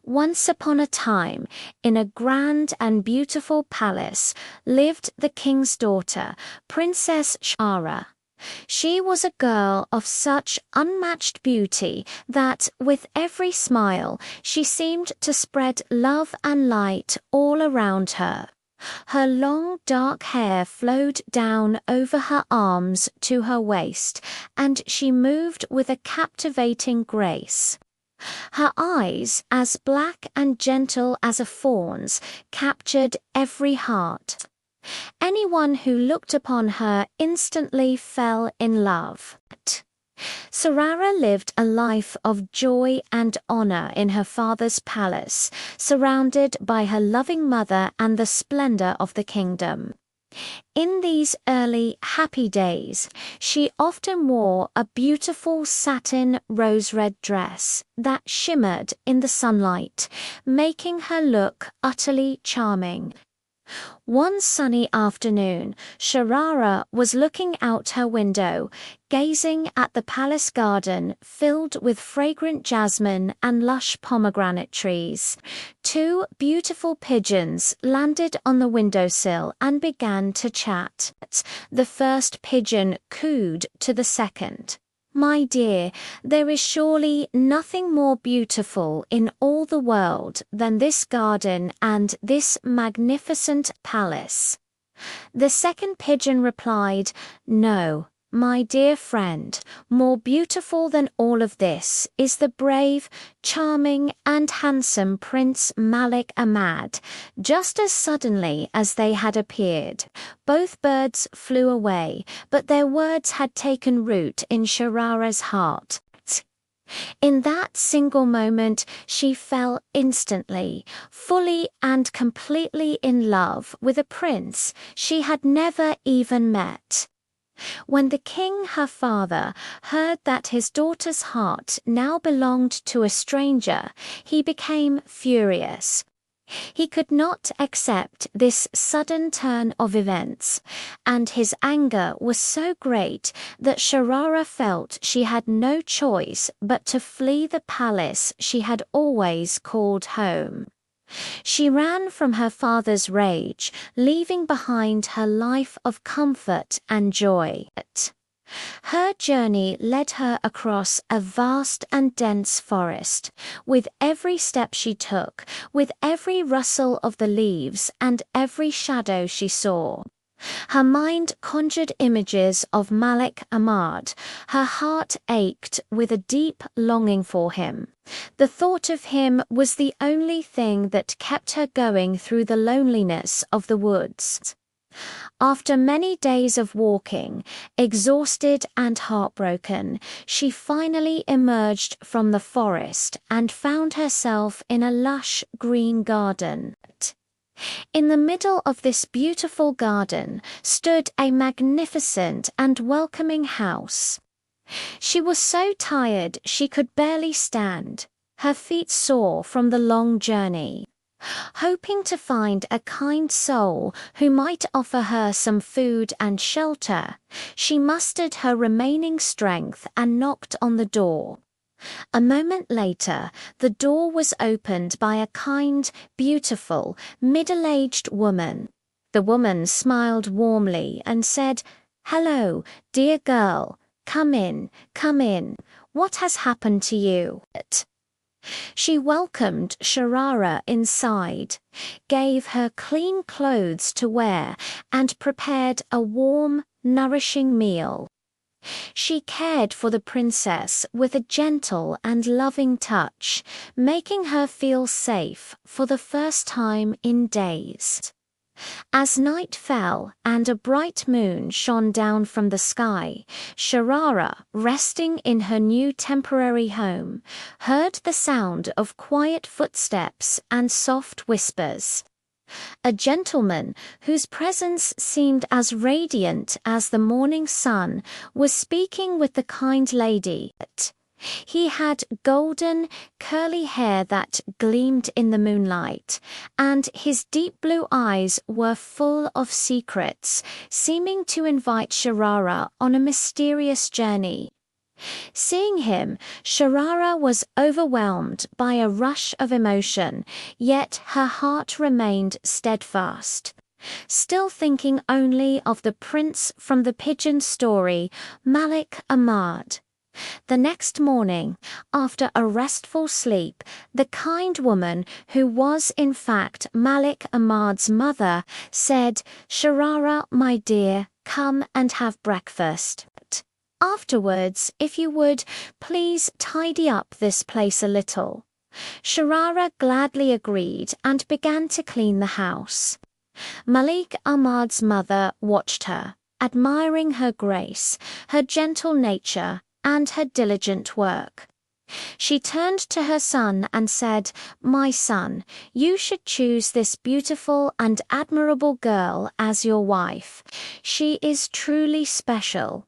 Once upon a time, in a grand and beautiful palace, lived the king's daughter, Princess Sharareh. She was a girl of such unmatched beauty that, with every smile, she seemed to spread love and light all around her. Her long dark hair flowed down over her arms to her waist, and she moved with a captivating grace. Her eyes, as black and gentle as a fawn's, captured every heart. Anyone who looked upon her instantly fell in love. Sharareh lived a life of joy and honor in her father's palace, surrounded by her loving mother and the splendor of the kingdom. In these early, happy days, she often wore a beautiful satin rose-red dress that shimmered in the sunlight, making her look utterly charming. One sunny afternoon, Sharareh was looking out her window, gazing at the palace garden filled with fragrant jasmine and lush pomegranate trees. Two beautiful pigeons landed on the windowsill and began to chat. The first pigeon cooed to the second. "My dear, there is surely nothing more beautiful in all the world than this garden and this magnificent palace." The second pigeon replied, "No, my dear friend, more beautiful than all of this is the brave, charming, and handsome Prince Malik Ahmad." Just as suddenly as they had appeared, both birds flew away, but their words had taken root in Sharareh's heart. In that single moment, she fell instantly, fully and completely in love with a prince she had never even met. When the king, her father, heard that his daughter's heart now belonged to a stranger, he became furious. He could not accept this sudden turn of events, and his anger was so great that Sharareh felt she had no choice but to flee the palace she had always called home. She ran from her father's rage, leaving behind her life of comfort and joy. Her journey led her across a vast and dense forest. With every step she took, with every rustle of the leaves and every shadow she saw, her mind conjured images of Malik Ahmad. Her heart ached with a deep longing for him. The thought of him was the only thing that kept her going through the loneliness of the woods. After many days of walking, exhausted and heartbroken, she finally emerged from the forest and found herself in a lush green garden. In the middle of this beautiful garden stood a magnificent and welcoming house. She was so tired she could barely stand, her feet sore from the long journey. Hoping to find a kind soul who might offer her some food and shelter, she mustered her remaining strength and knocked on the door. A moment later, the door was opened by a kind, beautiful, middle-aged woman. The woman smiled warmly and said, "Hello, dear girl. Come in, come in. What has happened to you?" She welcomed Sharareh inside, gave her clean clothes to wear, and prepared a warm, nourishing meal. She cared for the princess with a gentle and loving touch, making her feel safe for the first time in days. As night fell and a bright moon shone down from the sky, Sharareh, resting in her new temporary home, heard the sound of quiet footsteps and soft whispers. A gentleman, whose presence seemed as radiant as the morning sun, was speaking with the kind lady. He had golden, curly hair that gleamed in the moonlight, and his deep blue eyes were full of secrets, seeming to invite Sharareh on a mysterious journey. Seeing him, Sharareh was overwhelmed by a rush of emotion, yet her heart remained steadfast. Still thinking only of the prince from the pigeon story, Malik Ahmad. The next morning, after a restful sleep, the kind woman, who was in fact Malik Ahmad's mother, said, "Sharareh, my dear, come and have breakfast. Afterwards, if you would, please tidy up this place a little." Sharareh gladly agreed and began to clean the house. Malik Ahmad's mother watched her, admiring her grace, her gentle nature, and her diligent work. She turned to her son and said, "My son, you should choose this beautiful and admirable girl as your wife. She is truly special."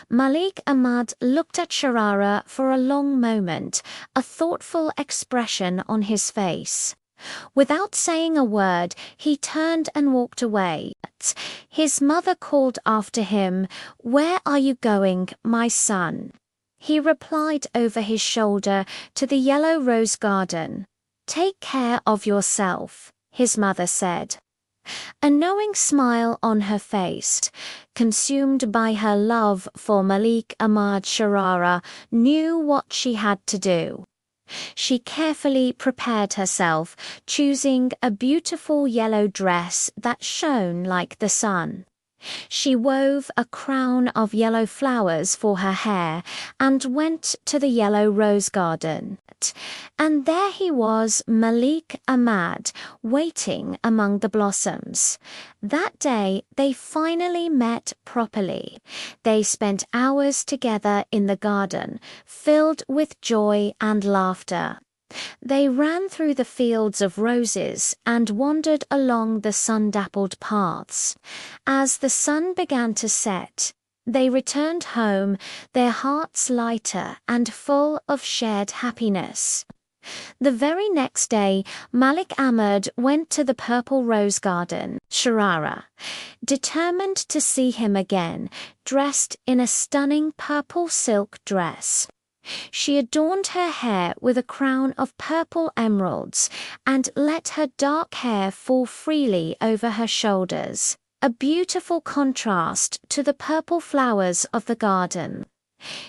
Malik Ahmad looked at Sharareh for a long moment, a thoughtful expression on his face. Without saying a word, he turned and walked away. His mother called after him, "Where are you going, my son?" He replied over his shoulder to the yellow rose garden. "Take care of yourself," his mother said. A knowing smile on her face, consumed by her love for Malik Ahmad, Sharareh knew what she had to do. She carefully prepared herself, choosing a beautiful yellow dress that shone like the sun. She wove a crown of yellow flowers for her hair and went to the yellow rose garden. And there he was, Malik Ahmad, waiting among the blossoms. That day they finally met properly. They spent hours together in the garden, filled with joy and laughter. They ran through the fields of roses and wandered along the sun-dappled paths. As the sun began to set, they returned home, their hearts lighter and full of shared happiness. The very next day, Malik Ahmad went to the purple rose garden, Sharareh, determined to see him again, dressed in a stunning purple silk dress. She adorned her hair with a crown of purple emeralds and let her dark hair fall freely over her shoulders, a beautiful contrast to the purple flowers of the garden.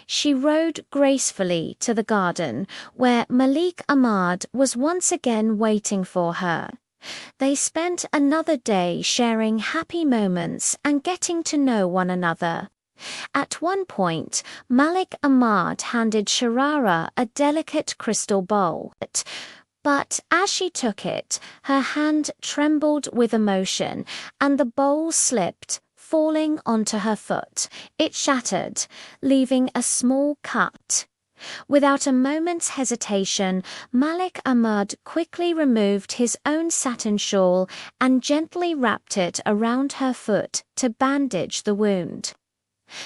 She rode gracefully to the garden, where Malik Ahmad was once again waiting for her. They spent another day sharing happy moments and getting to know one another. At one point, Malik Ahmad handed Sharareh a delicate crystal bowl. But as she took it, her hand trembled with emotion, and the bowl slipped, falling onto her foot. It shattered, leaving a small cut. Without a moment's hesitation, Malik Ahmad quickly removed his own satin shawl and gently wrapped it around her foot to bandage the wound.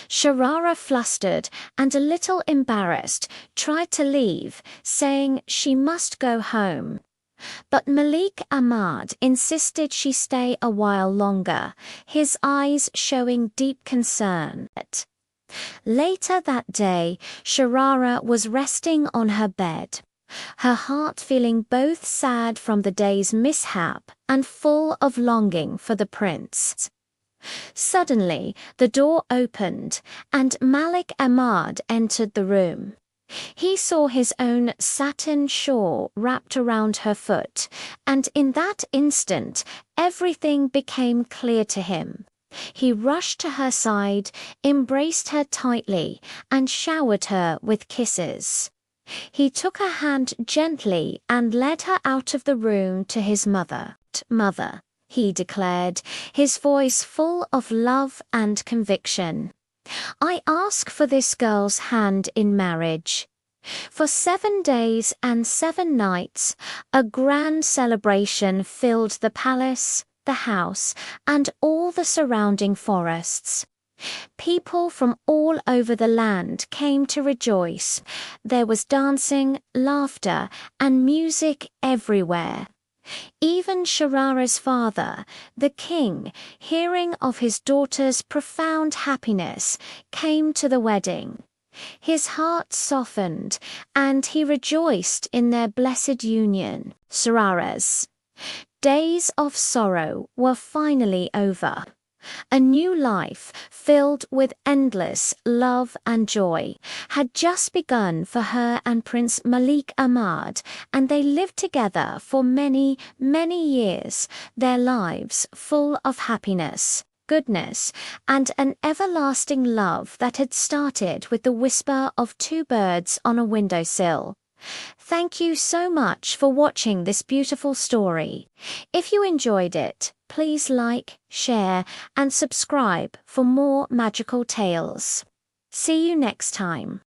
Sharareh, flustered and a little embarrassed, tried to leave, saying she must go home. But Malik Ahmad insisted she stay a while longer, his eyes showing deep concern. Later that day, Sharareh was resting on her bed, her heart feeling both sad from the day's mishap and full of longing for the prince. Suddenly, the door opened, and Malik Ahmad entered the room. He saw his own satin shawl wrapped around her foot, and in that instant, everything became clear to him. He rushed to her side, embraced her tightly, and showered her with kisses. He took her hand gently and led her out of the room to his mother. "Mother," he declared, his voice full of love and conviction, "I ask for this girl's hand in marriage." For 7 days and 7 nights, a grand celebration filled the palace, the house, and all the surrounding forests. People from all over the land came to rejoice. There was dancing, laughter, and music everywhere. Even Sharareh's father, the king, hearing of his daughter's profound happiness, came to the wedding. His heart softened, and he rejoiced in their blessed union. Sharareh's days of sorrow were finally over. A new life, filled with endless love and joy, had just begun for her and Prince Malik Ahmad, and they lived together for many, many years, their lives full of happiness, goodness, and an everlasting love that had started with the whisper of two birds on a windowsill. Thank you so much for watching this beautiful story. If you enjoyed it, please like, share, and subscribe for more magical tales. See you next time.